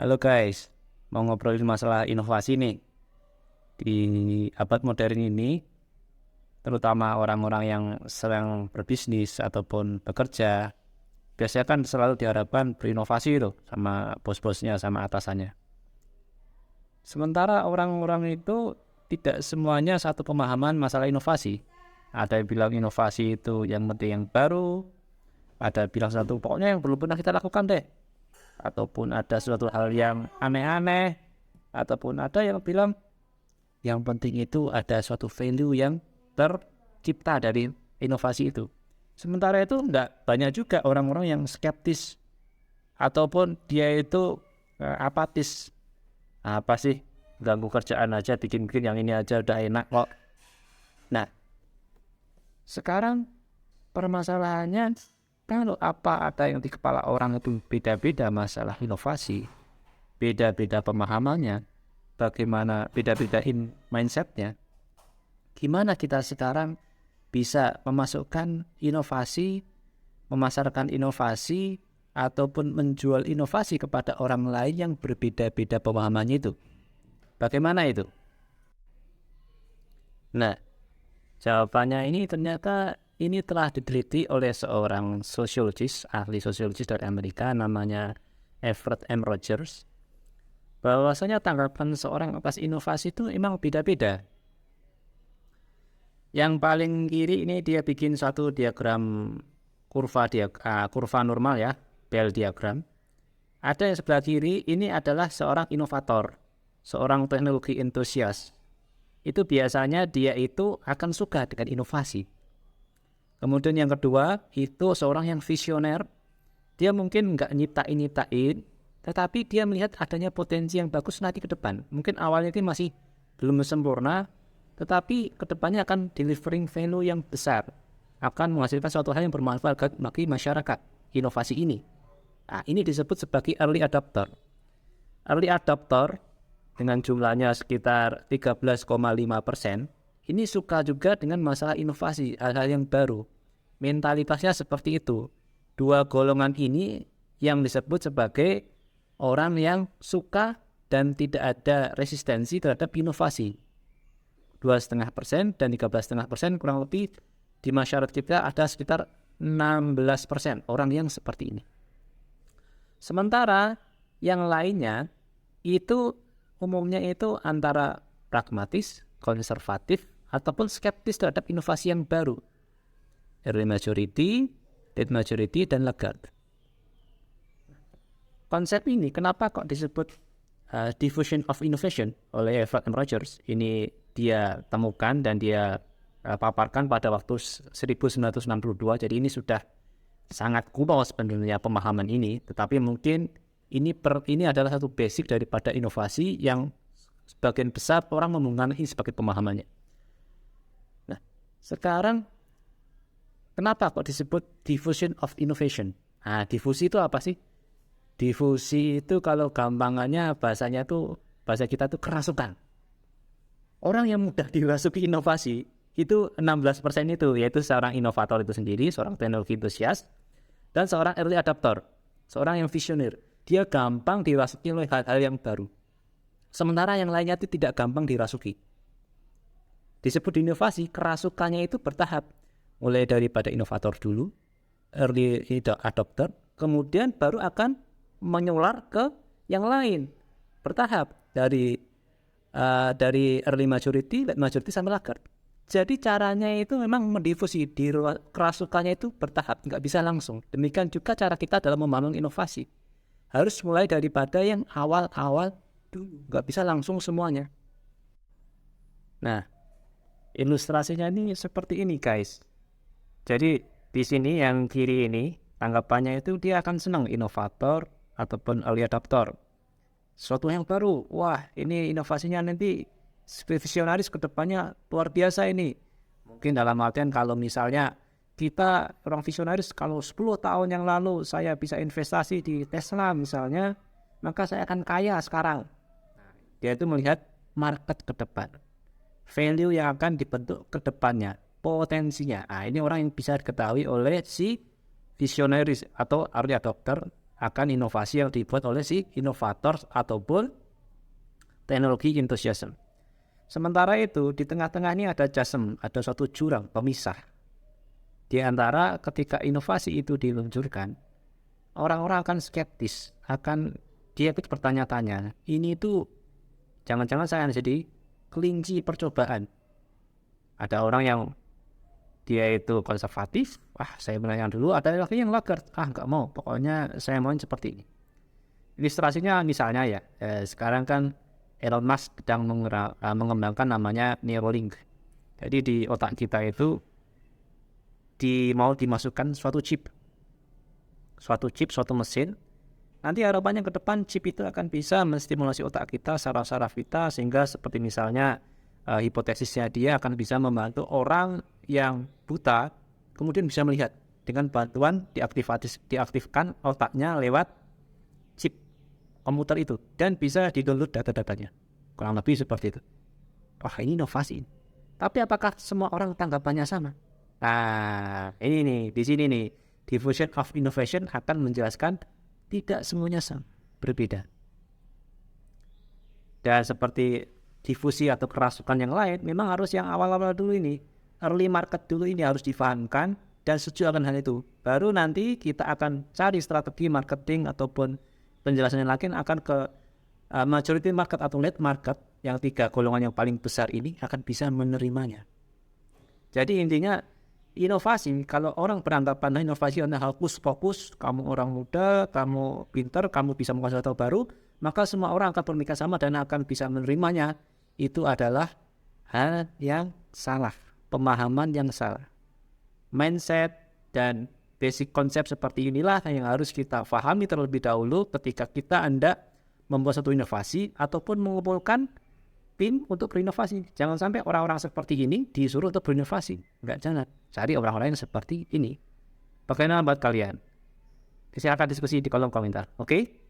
Halo guys, mau ngobrolin masalah inovasi nih. Di abad modern ini, terutama orang-orang yang sedang berbisnis ataupun bekerja, biasanya kan selalu diharapkan berinovasi itu sama bos-bosnya, sama atasannya. Sementara orang-orang itu tidak semuanya satu pemahaman masalah inovasi. Ada yang bilang inovasi itu yang penting yang baru, ada bilang satu pokoknya yang belum pernah kita lakukan deh. Ataupun ada suatu hal yang aneh-aneh, ataupun ada yang bilang yang penting itu ada suatu value yang tercipta dari inovasi itu. Sementara itu enggak, banyak juga orang-orang yang skeptis ataupun dia itu apatis. Apa sih, ganggu kerjaan aja, bikin-bikin yang ini aja udah enak kok. Nah, sekarang permasalahannya, kalau apa ada yang di kepala orang itu beda-beda masalah inovasi, beda-beda pemahamannya, bagaimana beda-bedain mindsetnya, gimana kita sekarang bisa memasukkan inovasi, memasarkan inovasi, ataupun menjual inovasi kepada orang lain yang berbeda-beda pemahamannya itu. Bagaimana itu? Nah, jawabannya ini ternyata ini telah diteliti oleh seorang sosiologis, ahli sosiologis dari Amerika, namanya Everett M. Rogers, bahwasanya tanggapan seorang atas inovasi itu memang beda-beda. Yang paling kiri ini dia bikin suatu diagram kurva normal ya, Bell diagram. Ada yang sebelah kiri ini adalah seorang inovator, seorang teknologi entusias. Itu biasanya dia itu akan suka dengan inovasi. Kemudian yang kedua itu seorang yang visioner. Dia mungkin nggak nyiptain, tetapi dia melihat adanya potensi yang bagus nanti ke depan. Mungkin awalnya itu masih belum sempurna, tetapi kedepannya akan delivering value yang besar, akan menghasilkan suatu hal yang bermanfaat bagi masyarakat, inovasi ini. Nah, ini disebut sebagai early adopter. Early adopter dengan jumlahnya sekitar 13,5%, ini suka juga dengan masalah inovasi, hal-hal yang baru. Mentalitasnya seperti itu. Dua golongan ini yang disebut sebagai orang yang suka dan tidak ada resistensi terhadap inovasi. 2,5% dan 13,5% kurang lebih di masyarakat kita ada sekitar 16% orang yang seperti ini. Sementara yang lainnya itu umumnya itu antara pragmatis, konservatif, ataupun skeptis terhadap inovasi yang baru. Early majority, late majority, dan laggard. Konsep ini kenapa kok disebut diffusion of innovation oleh Everett M. Rogers? Ini dia temukan dan dia paparkan pada waktu 1962, jadi ini sudah sangat kuno sebenarnya pemahaman ini, tetapi mungkin ini adalah satu basic daripada inovasi yang sebagian besar orang mengenai sebagai pemahamannya. Nah, sekarang kenapa kok disebut diffusion of innovation? Nah, difusi itu apa sih? Difusi itu kalau gampangannya bahasa kita tuh kerasukan. Orang yang mudah dirasuki inovasi itu 16% itu, yaitu seorang inovator itu sendiri, seorang teknologi entusias, dan seorang early adopter, seorang yang visioner. Dia gampang dirasuki oleh hal-hal yang baru. Sementara yang lainnya itu tidak gampang dirasuki. Disebut inovasi, kerasukannya itu bertahap. Mulai daripada inovator dulu, early adopter, kemudian baru akan menular ke yang lain. Bertahap dari early majority, late majority, sampai laggard. Jadi caranya itu memang mendifusi, kerasukannya itu bertahap, nggak bisa langsung. Demikian juga cara kita dalam membangun inovasi. Harus mulai daripada yang awal-awal dulu, nggak bisa langsung semuanya. Nah, ilustrasinya ini seperti ini guys. Jadi di sini yang kiri ini, tanggapannya itu dia akan senang inovator ataupun early adopter. Sesuatu yang baru, wah ini inovasinya nanti visionaris ke depannya luar biasa ini. Mungkin dalam artian kalau misalnya kita orang visionaris, kalau 10 tahun yang lalu saya bisa investasi di Tesla misalnya, maka saya akan kaya sekarang. Dia itu melihat market ke depan, value yang akan dibentuk ke depannya, potensinya. Nah, ini orang yang bisa diketahui oleh si visionaris atau early adopter akan inovasi yang dibuat oleh si inovator ataupun teknologi enthusiasm. Sementara itu di tengah-tengah ini ada chasm, ada suatu jurang pemisah. Di antara ketika inovasi itu diluncurkan, orang-orang akan skeptis, dia bertanya-tanya, ini itu jangan-jangan saya jadi kelinci percobaan. Ada orang yang dia itu konservatif, saya menanya dulu. Ada lagi yang laggard, nggak mau, pokoknya saya mau seperti ini. Ilustrasinya misalnya ya, sekarang kan Elon Musk sedang mengembangkan namanya Neuralink. Jadi di otak kita itu mau dimasukkan suatu chip, suatu mesin. Nanti harapannya ke depan chip itu akan bisa menstimulasi otak kita, saraf-saraf kita, sehingga seperti misalnya hipotesisnya dia akan bisa membantu orang yang buta kemudian bisa melihat dengan bantuan diaktifkan otaknya lewat chip komputer itu dan bisa di-download data-datanya. Kurang lebih seperti itu. Wah, ini inovasi. Tapi apakah semua orang tanggapannya sama? Nah, ini nih, di sini nih, diffusion of innovation akan menjelaskan tidak semuanya sama, berbeda. Dan seperti difusi atau kerasukan yang lain, memang harus yang awal-awal dulu ini, early market dulu ini harus difahamkan dan setuju akan hal itu. Baru nanti kita akan cari strategi marketing ataupun penjelasan yang lain akan ke majority market atau late market, yang 3 golongan yang paling besar ini akan bisa menerimanya. Jadi intinya inovasi, kalau orang beranggapan inovasi adalah hal fokus, kamu orang muda, kamu pintar, kamu bisa menguasai hal baru, maka semua orang akan berpikir sama dan akan bisa menerimanya. Itu adalah hal yang salah, pemahaman yang salah. Mindset dan basic konsep seperti inilah yang harus kita pahami terlebih dahulu ketika kita hendak membuat satu inovasi ataupun mengumpulkan tim untuk berinovasi. Jangan sampai orang-orang seperti ini disuruh untuk berinovasi. Jangan. Cari orang-orang yang seperti ini. Bagaimana buat kalian? Silakan diskusi di kolom komentar. Oke?